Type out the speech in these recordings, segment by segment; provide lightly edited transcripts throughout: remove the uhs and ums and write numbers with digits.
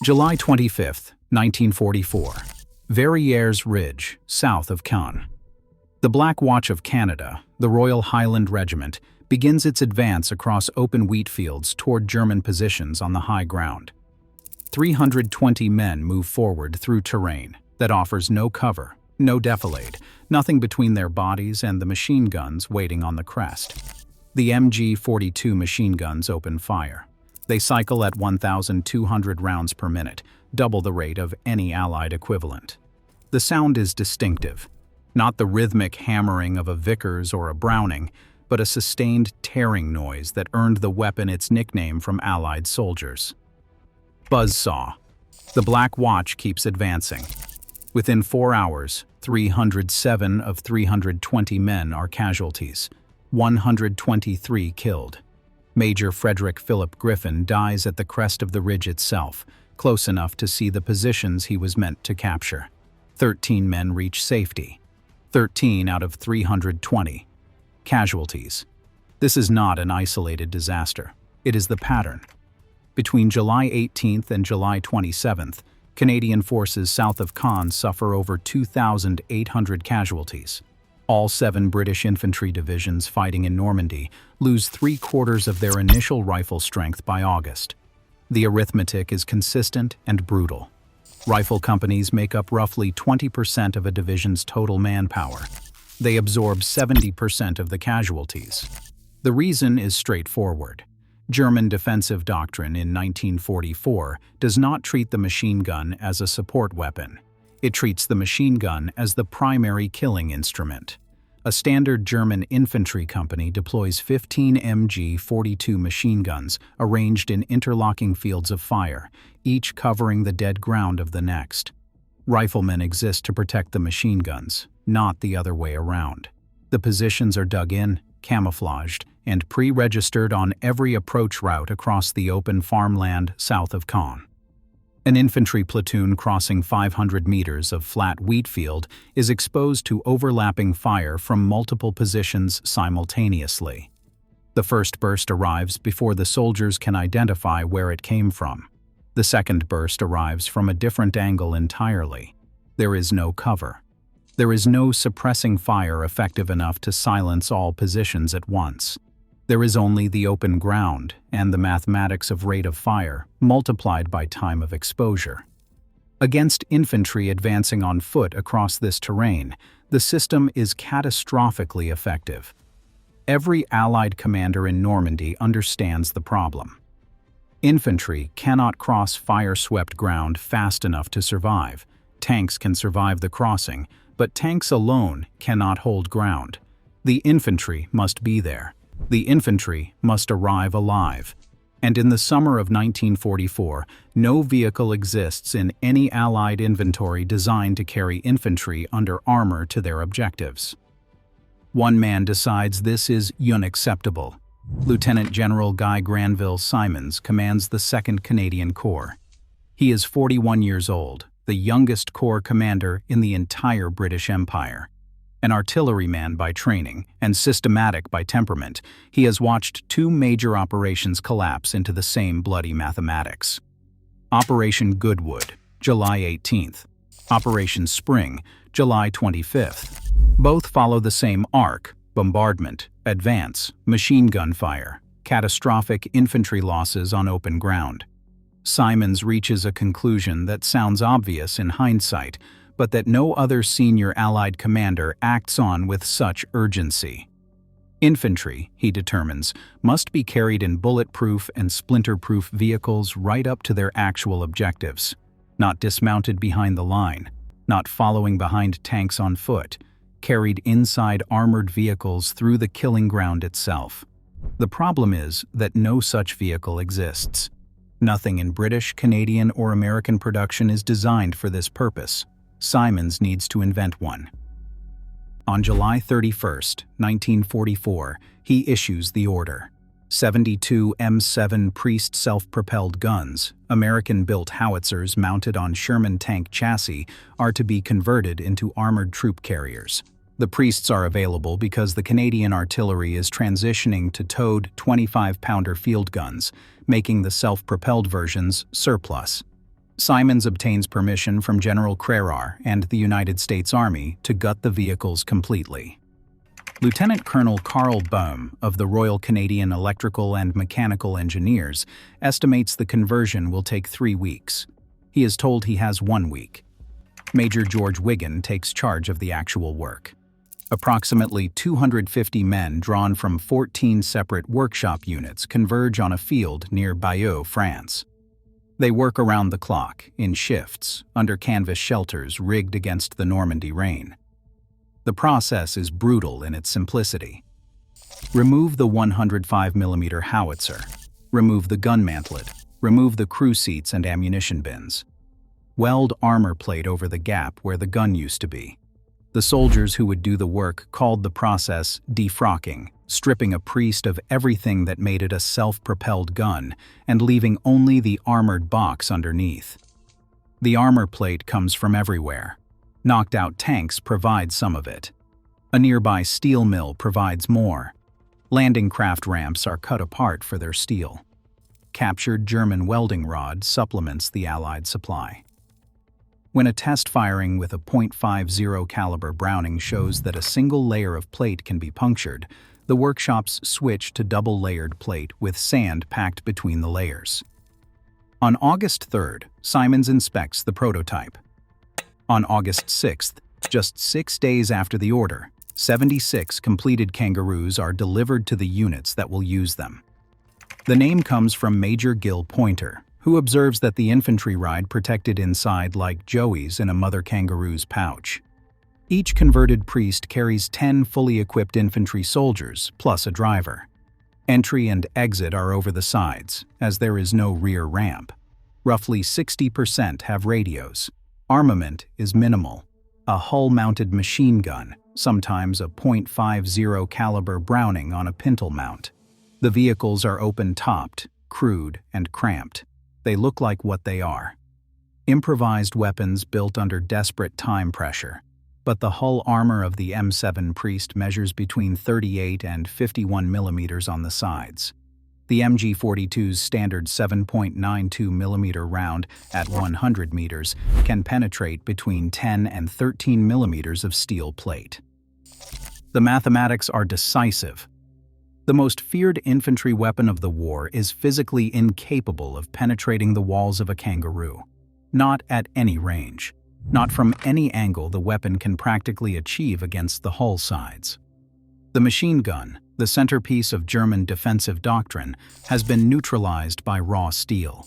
July 25, 1944. Verrières Ridge, south of Caen. The Black Watch of Canada, the Royal Highland Regiment, begins its advance across open wheat fields toward German positions on the high ground. 320 men move forward through terrain that offers no cover, no defilade, nothing between their bodies and the machine guns waiting on the crest. The MG-42 machine guns open fire. They cycle at 1,200 rounds per minute, double the rate of any Allied equivalent. The sound is distinctive, not the rhythmic hammering of a Vickers or a Browning, but a sustained tearing noise that earned the weapon its nickname from Allied soldiers. Buzzsaw. The Black Watch keeps advancing. Within 4 hours, 307 of 320 men are casualties, 123 killed. Major Frederick Philip Griffin dies at the crest of the ridge itself, close enough to see the positions he was meant to capture. 13 men reach safety. 13 out of 320. Casualties. This is not an isolated disaster. It is the pattern. Between July 18th and July 27th, Canadian forces south of Caen suffer over 2,800 casualties. All 7 British infantry divisions fighting in Normandy lose 3/4 of their initial rifle strength by August. The arithmetic is consistent and brutal. Rifle companies make up roughly 20% of a division's total manpower. They absorb 70% of the casualties. The reason is straightforward. German defensive doctrine in 1944 does not treat the machine gun as a support weapon. It treats the machine gun as the primary killing instrument. A standard German infantry company deploys 15 MG-42 machine guns arranged in interlocking fields of fire, each covering the dead ground of the next. Riflemen exist to protect the machine guns, not the other way around. The positions are dug in, camouflaged, and pre-registered on every approach route across the open farmland south of Caen. An infantry platoon crossing 500 meters of flat wheat field is exposed to overlapping fire from multiple positions simultaneously. The first burst arrives before the soldiers can identify where it came from. The second burst arrives from a different angle entirely. There is no cover. There is no suppressing fire effective enough to silence all positions at once. There is only the open ground and the mathematics of rate of fire multiplied by time of exposure. Against infantry advancing on foot across this terrain, the system is catastrophically effective. Every Allied commander in Normandy understands the problem. Infantry cannot cross fire-swept ground fast enough to survive. Tanks can survive the crossing, but tanks alone cannot hold ground. The infantry must be there. The infantry must arrive alive. And in the summer of 1944, no vehicle exists in any Allied inventory designed to carry infantry under armor to their objectives. One man decides this is unacceptable. Lieutenant General Guy Granville Simons commands the 2nd Canadian Corps. He is 41 years old, the youngest corps commander in the entire British Empire. An artilleryman by training and systematic by temperament, he has watched 2 major operations collapse into the same bloody mathematics. Operation Goodwood, July 18th. Operation Spring, July 25th. Both follow the same arc: bombardment, advance, machine gun fire, catastrophic infantry losses on open ground. Simons reaches a conclusion that sounds obvious in hindsight, but that no other senior Allied commander acts on with such urgency. Infantry, he determines, must be carried in bulletproof and splinter-proof vehicles right up to their actual objectives, not dismounted behind the line, not following behind tanks on foot, carried inside armored vehicles through the killing ground itself. The problem is that no such vehicle exists. Nothing in British, Canadian, or American production is designed for this purpose. Simons needs to invent one. On July 31st, 1944, he issues the order. 72 M7 Priest self-propelled guns, American-built howitzers mounted on Sherman tank chassis, are to be converted into armored troop carriers. The Priests are available because the Canadian artillery is transitioning to towed 25-pounder field guns, making the self-propelled versions surplus. Simons obtains permission from General Crerar and the United States Army to gut the vehicles completely. Lieutenant Colonel Carl Boehm of the Royal Canadian Electrical and Mechanical Engineers estimates the conversion will take 3 weeks. He is told he has 1 week. Major George Wigan takes charge of the actual work. Approximately 250 men drawn from 14 separate workshop units converge on a field near Bayeux, France. They work around the clock, in shifts, under canvas shelters rigged against the Normandy rain. The process is brutal in its simplicity. Remove the 105mm howitzer. Remove the gun mantlet. Remove the crew seats and ammunition bins. Weld armor plate over the gap where the gun used to be. The soldiers who would do the work called the process defrocking, stripping a priest of everything that made it a self-propelled gun and leaving only the armored box underneath. The armor plate comes from everywhere. Knocked-out tanks provide some of it. A nearby steel mill provides more. Landing craft ramps are cut apart for their steel. Captured German welding rod supplements the Allied supply. When a test firing with a .50 caliber Browning shows that a single layer of plate can be punctured, the workshops switch to double-layered plate with sand packed between the layers. On August 3rd, Simons inspects the prototype. On August 6th, just 6 days after the order, 76 completed Kangaroos are delivered to the units that will use them. The name comes from Major Gil Pointer, who observes that the infantry ride protected inside like joeys in a mother kangaroo's pouch. Each converted priest carries 10 fully equipped infantry soldiers, plus a driver. Entry and exit are over the sides, as there is no rear ramp. Roughly 60% have radios. Armament is minimal. A hull-mounted machine gun, sometimes a .50 caliber Browning on a pintle mount. The vehicles are open-topped, crude, and cramped. They look like what they are. Improvised weapons built under desperate time pressure, but the hull armor of the M7 Priest measures between 38 and 51 millimeters on the sides. The MG-42's standard 7.92 millimeter round at 100 meters can penetrate between 10 and 13 millimeters of steel plate. The mathematics are decisive. The most feared infantry weapon of the war is physically incapable of penetrating the walls of a Kangaroo. Not at any range. Not from any angle the weapon can practically achieve against the hull sides. The machine gun, the centerpiece of German defensive doctrine, has been neutralized by raw steel.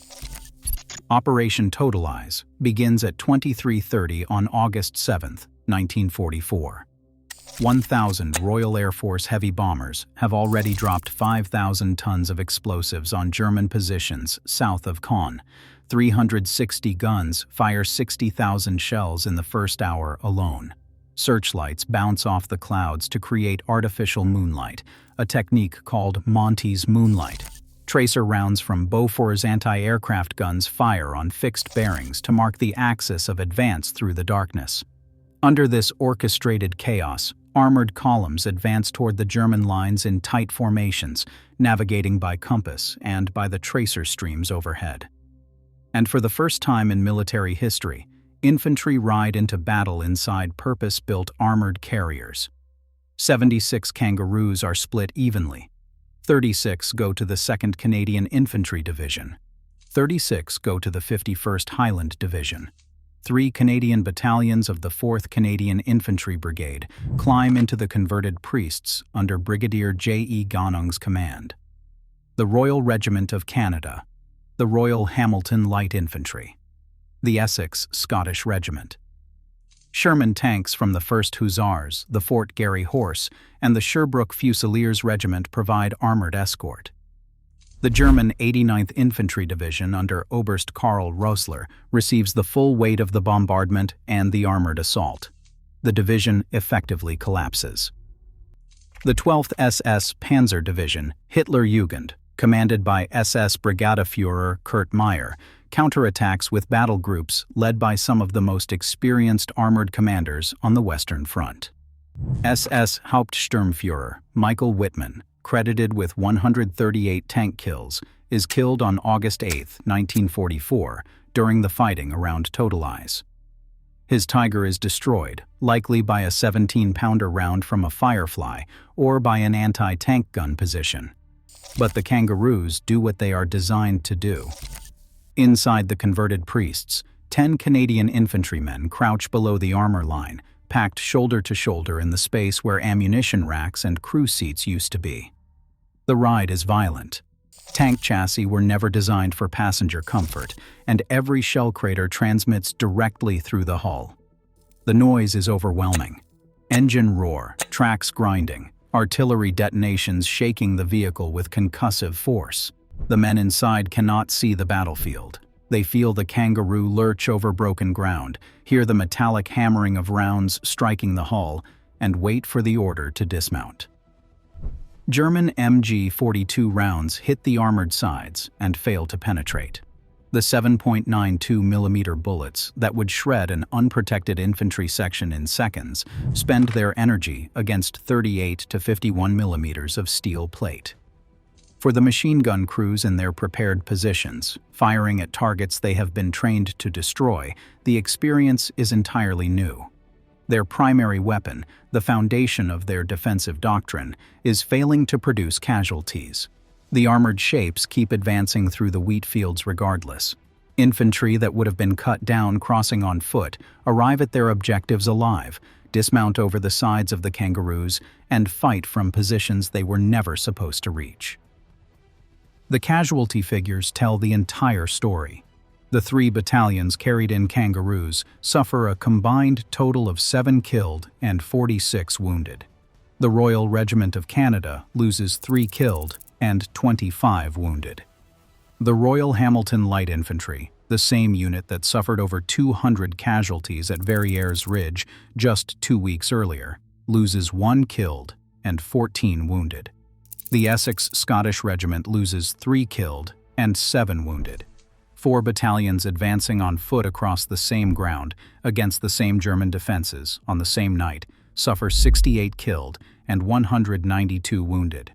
Operation Totalize begins at 23:30 on August 7, 1944. 1,000 Royal Air Force heavy bombers have already dropped 5,000 tons of explosives on German positions south of Caen. 360 guns fire 60,000 shells in the first hour alone. Searchlights bounce off the clouds to create artificial moonlight, a technique called Monty's moonlight. Tracer rounds from Beaufort's anti-aircraft guns fire on fixed bearings to mark the axis of advance through the darkness. Under this orchestrated chaos, armored columns advance toward the German lines in tight formations, navigating by compass and by the tracer streams overhead. And for the first time in military history, infantry ride into battle inside purpose-built armored carriers. 76 Kangaroos are split evenly. 36 go to the 2nd Canadian Infantry Division. 36 go to the 51st Highland Division. 3 Canadian battalions of the 4th Canadian Infantry Brigade climb into the converted priests under Brigadier J.E. Ganung's command. The Royal Regiment of Canada, the Royal Hamilton Light Infantry, the Essex Scottish Regiment. Sherman tanks from the 1st Hussars, the Fort Garry Horse, and the Sherbrooke Fusiliers Regiment provide armored escort. The German 89th Infantry Division under Oberst Karl Roessler receives the full weight of the bombardment and the armored assault. The division effectively collapses. The 12th SS Panzer Division, Hitlerjugend, commanded by SS Brigadeführer Kurt Meyer, counterattacks with battle groups led by some of the most experienced armored commanders on the Western Front. SS Hauptsturmführer Michael Wittmann, credited with 138 tank kills, is killed on August 8, 1944, during the fighting around Totalize. His Tiger is destroyed, likely by a 17-pounder round from a Firefly or by an anti-tank gun position. But the Kangaroos do what they are designed to do. Inside the converted priests, 10 Canadian infantrymen crouch below the armor line, packed shoulder to shoulder in the space where ammunition racks and crew seats used to be. The ride is violent. Tank chassis were never designed for passenger comfort, and every shell crater transmits directly through the hull. The noise is overwhelming. Engine roar, tracks grinding, artillery detonations shaking the vehicle with concussive force. The men inside cannot see the battlefield. They feel the Kangaroo lurch over broken ground, hear the metallic hammering of rounds striking the hull, and wait for the order to dismount. German MG-42 rounds hit the armored sides and fail to penetrate. The 7.92mm bullets that would shred an unprotected infantry section in seconds spend their energy against 38 to 51mm of steel plate. For the machine gun crews in their prepared positions, firing at targets they have been trained to destroy, the experience is entirely new. Their primary weapon, the foundation of their defensive doctrine, is failing to produce casualties. The armored shapes keep advancing through the wheat fields regardless. Infantry that would have been cut down crossing on foot arrive at their objectives alive, dismount over the sides of the Kangaroos, and fight from positions they were never supposed to reach. The casualty figures tell the entire story. The 3 battalions carried in Kangaroos suffer a combined total of 7 killed and 46 wounded. The Royal Regiment of Canada loses 3 killed and 25 wounded. The Royal Hamilton Light Infantry, the same unit that suffered over 200 casualties at Verrières Ridge just 2 weeks earlier, loses 1 killed and 14 wounded. The Essex Scottish Regiment loses 3 killed and 7 wounded. 4 battalions advancing on foot across the same ground against the same German defenses on the same night suffer 68 killed and 192 wounded.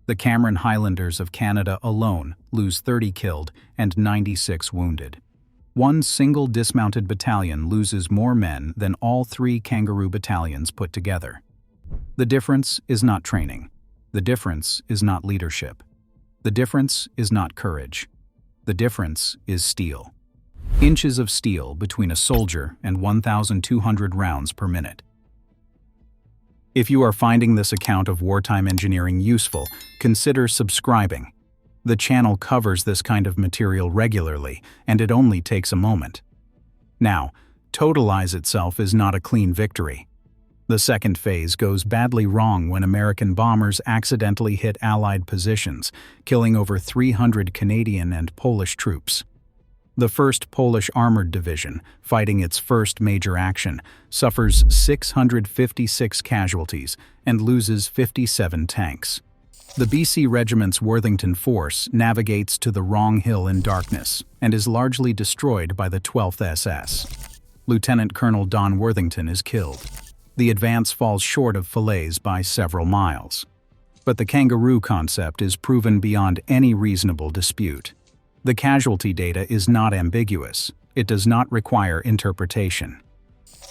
The Cameron Highlanders of Canada alone lose 30 killed and 96 wounded. One single dismounted battalion loses more men than all 3 Kangaroo battalions put together. The difference is not training. The difference is not leadership. The difference is not courage. The difference is steel. Inches of steel between a soldier and 1,200 rounds per minute. If you are finding this account of wartime engineering useful, consider subscribing. The channel covers this kind of material regularly, and it only takes a moment. Now, Totalize itself is not a clean victory. The second phase goes badly wrong when American bombers accidentally hit Allied positions, killing over 300 Canadian and Polish troops. The 1st Polish Armored Division, fighting its first major action, suffers 656 casualties and loses 57 tanks. The BC Regiment's Worthington Force navigates to the wrong hill in darkness and is largely destroyed by the 12th SS. Lieutenant Colonel Don Worthington is killed. The advance falls short of Falaise by several miles. But the Kangaroo concept is proven beyond any reasonable dispute. The casualty data is not ambiguous. It does not require interpretation.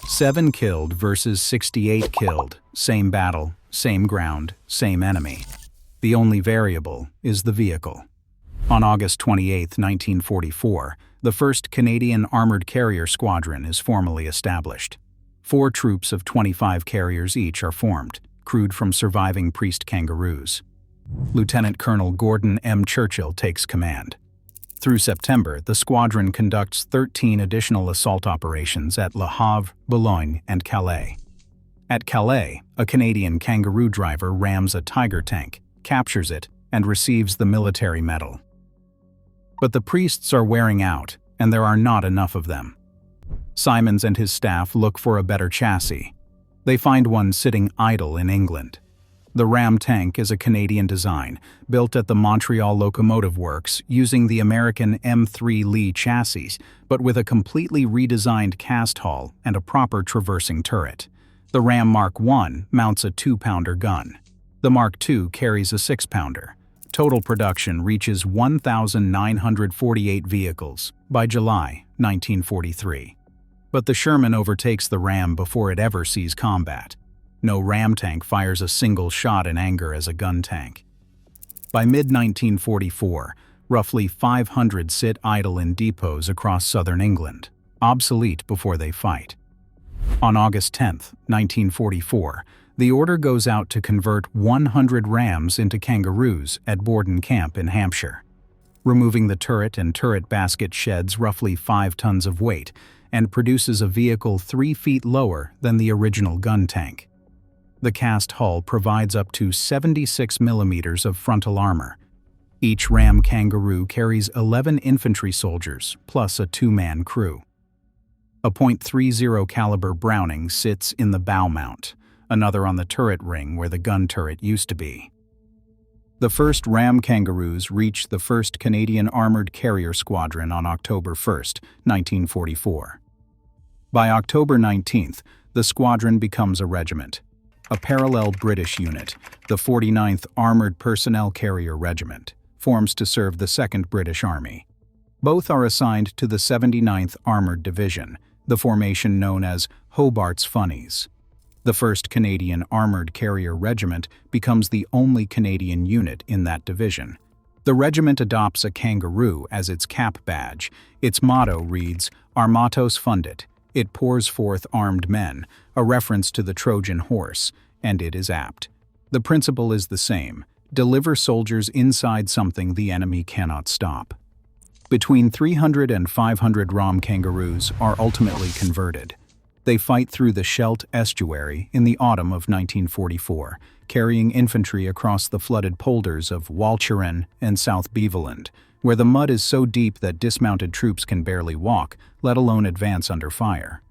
7 killed versus 68 killed, same battle, same ground, same enemy. The only variable is the vehicle. On August 28, 1944, the 1st Canadian Armored Carrier Squadron is formally established. 4 troops of 25 carriers each are formed, crewed from surviving priest Kangaroos. Lieutenant Colonel Gordon M. Churchill takes command. Through September, the squadron conducts 13 additional assault operations at Le Havre, Boulogne, and Calais. At Calais, a Canadian Kangaroo driver rams a Tiger tank, captures it, and receives the military medal. But the priests are wearing out, and there are not enough of them. Simons and his staff look for a better chassis. They find one sitting idle in England. The Ram tank is a Canadian design, built at the Montreal Locomotive Works using the American M3 Lee chassis, but with a completely redesigned cast hull and a proper traversing turret. The Ram Mark I mounts a 2-pounder gun. The Mark II carries a 6-pounder. Total production reaches 1,948 vehicles by July 1943. But the Sherman overtakes the Ram before it ever sees combat. No Ram tank fires a single shot in anger as a gun tank. By mid-1944, roughly 500 sit idle in depots across southern England, obsolete before they fight. On August 10, 1944, the order goes out to convert 100 Rams into Kangaroos at Borden Camp in Hampshire, removing the turret and turret basket sheds roughly 5 tons of weight and produces a vehicle 3 feet lower than the original gun tank. The cast hull provides up to 76 millimeters of frontal armor. Each Ram Kangaroo carries 11 infantry soldiers plus a 2-man crew. A .30 caliber Browning sits in the bow mount, another on the turret ring where the gun turret used to be. The first Ram Kangaroos reached the 1st Canadian Armored Carrier Squadron on October 1, 1944. By October 19th, the squadron becomes a regiment. A parallel British unit, the 49th Armored Personnel Carrier Regiment, forms to serve the 2nd British Army. Both are assigned to the 79th Armored Division, the formation known as Hobart's Funnies. The 1st Canadian Armored Carrier Regiment becomes the only Canadian unit in that division. The regiment adopts a kangaroo as its cap badge. Its motto reads, Armatos Fundit. It pours forth armed men, a reference to the Trojan horse, and it is apt. The principle is the same: deliver soldiers inside something the enemy cannot stop. Between 300 and 500 Ram Kangaroos are ultimately converted. They fight through the Scheldt estuary in the autumn of 1944, carrying infantry across the flooded polders of Walcheren and South Beveland, where the mud is so deep that dismounted troops can barely walk, let alone advance under fire.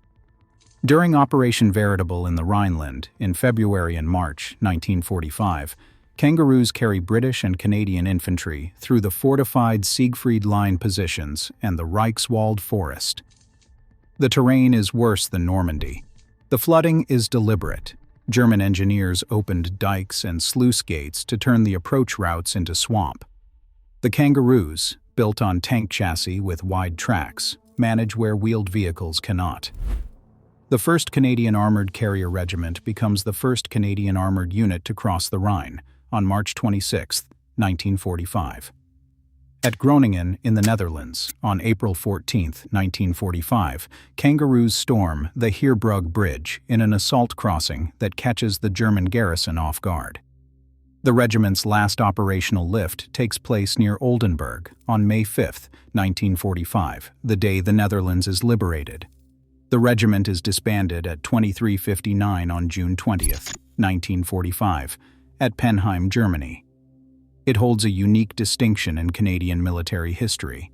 During Operation Veritable in the Rhineland, in February and March 1945, Kangaroos carry British and Canadian infantry through the fortified Siegfried Line positions and the Reichswald Forest. The terrain is worse than Normandy. The flooding is deliberate. German engineers opened dikes and sluice gates to turn the approach routes into swamp. The Kangaroos, built on tank chassis with wide tracks, manage where wheeled vehicles cannot. The 1st Canadian Armored Carrier Regiment becomes the 1st Canadian Armored Unit to cross the Rhine on March 26, 1945. At Groningen in the Netherlands, on April 14, 1945, Kangaroos storm the Heerbrugge Bridge in an assault crossing that catches the German garrison off guard. The regiment's last operational lift takes place near Oldenburg on May 5, 1945, the day the Netherlands is liberated. The regiment is disbanded at 23:59 on June 20, 1945, at Penheim, Germany. It holds a unique distinction in Canadian military history.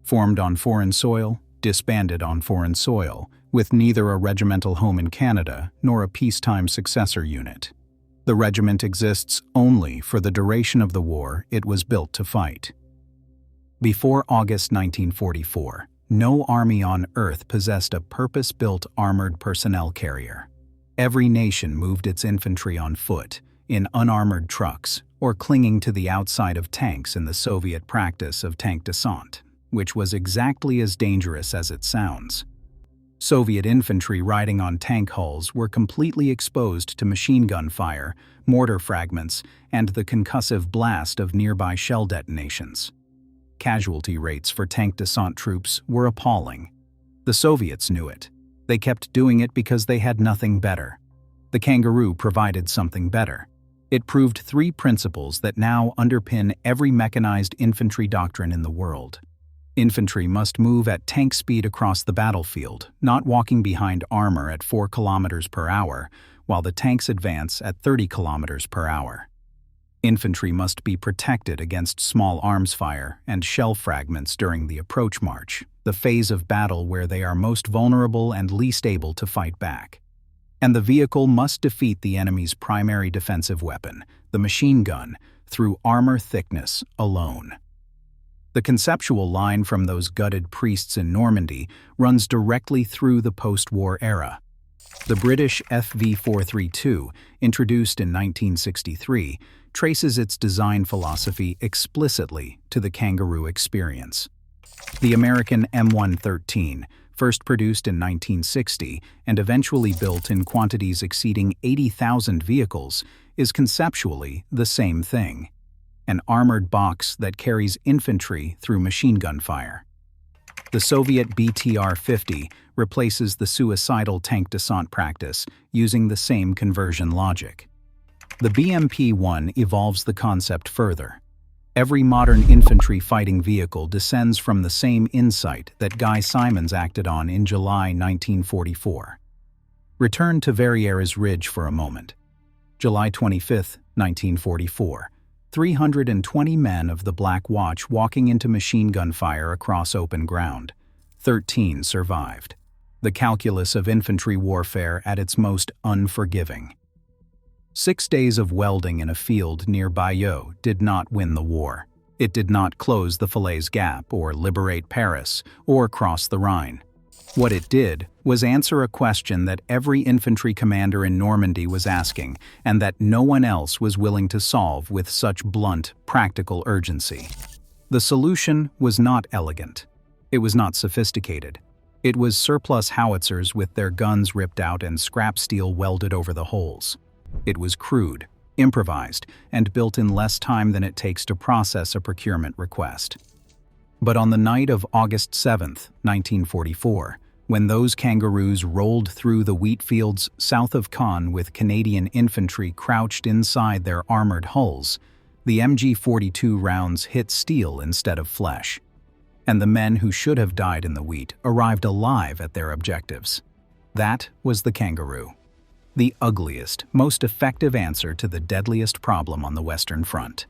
Formed on foreign soil, disbanded on foreign soil, with neither a regimental home in Canada nor a peacetime successor unit. The regiment exists only for the duration of the war it was built to fight. Before August 1944, no army on Earth possessed a purpose-built armored personnel carrier. Every nation moved its infantry on foot, in unarmored trucks, or clinging to the outside of tanks in the Soviet practice of tank descent, which was exactly as dangerous as it sounds. Soviet infantry riding on tank hulls were completely exposed to machine gun fire, mortar fragments, and the concussive blast of nearby shell detonations. Casualty rates for tank descent troops were appalling. The Soviets knew it. They kept doing it because they had nothing better. The Kangaroo provided something better. It proved 3 principles that now underpin every mechanized infantry doctrine in the world. Infantry must move at tank speed across the battlefield, not walking behind armor at 4 kilometers per hour, while the tanks advance at 30 kilometers per hour. Infantry must be protected against small arms fire and shell fragments during the approach march, the phase of battle where they are most vulnerable and least able to fight back. And the vehicle must defeat the enemy's primary defensive weapon, the machine gun, through armor thickness alone. The conceptual line from those gutted priests in Normandy runs directly through the post-war era. The British FV432, introduced in 1963, traces its design philosophy explicitly to the kangaroo experience. The American M113, first produced in 1960 and eventually built in quantities exceeding 80,000 vehicles, is conceptually the same thing: an armored box that carries infantry through machine gun fire. The Soviet BTR-50 replaces the suicidal tank descent practice using the same conversion logic. The BMP-1 evolves the concept further. Every modern infantry fighting vehicle descends from the same insight that Guy Simons acted on in July 1944. Return to Verrières Ridge for a moment. July 25, 1944. 320 men of the Black Watch walking into machine gun fire across open ground. 13 survived. The calculus of infantry warfare at its most unforgiving. 6 days of welding in a field near Bayeux did not win the war. It did not close the Falaise Gap or liberate Paris or cross the Rhine. What it did was answer a question that every infantry commander in Normandy was asking, and that no one else was willing to solve with such blunt, practical urgency. The solution was not elegant. It was not sophisticated. It was surplus howitzers with their guns ripped out and scrap steel welded over the holes. It was crude, improvised, and built in less time than it takes to process a procurement request. But on the night of August 7, 1944, when those kangaroos rolled through the wheat fields south of Caen with Canadian infantry crouched inside their armored hulls, the MG-42 rounds hit steel instead of flesh. And the men who should have died in the wheat arrived alive at their objectives. That was the kangaroo. The ugliest, most effective answer to the deadliest problem on the Western Front.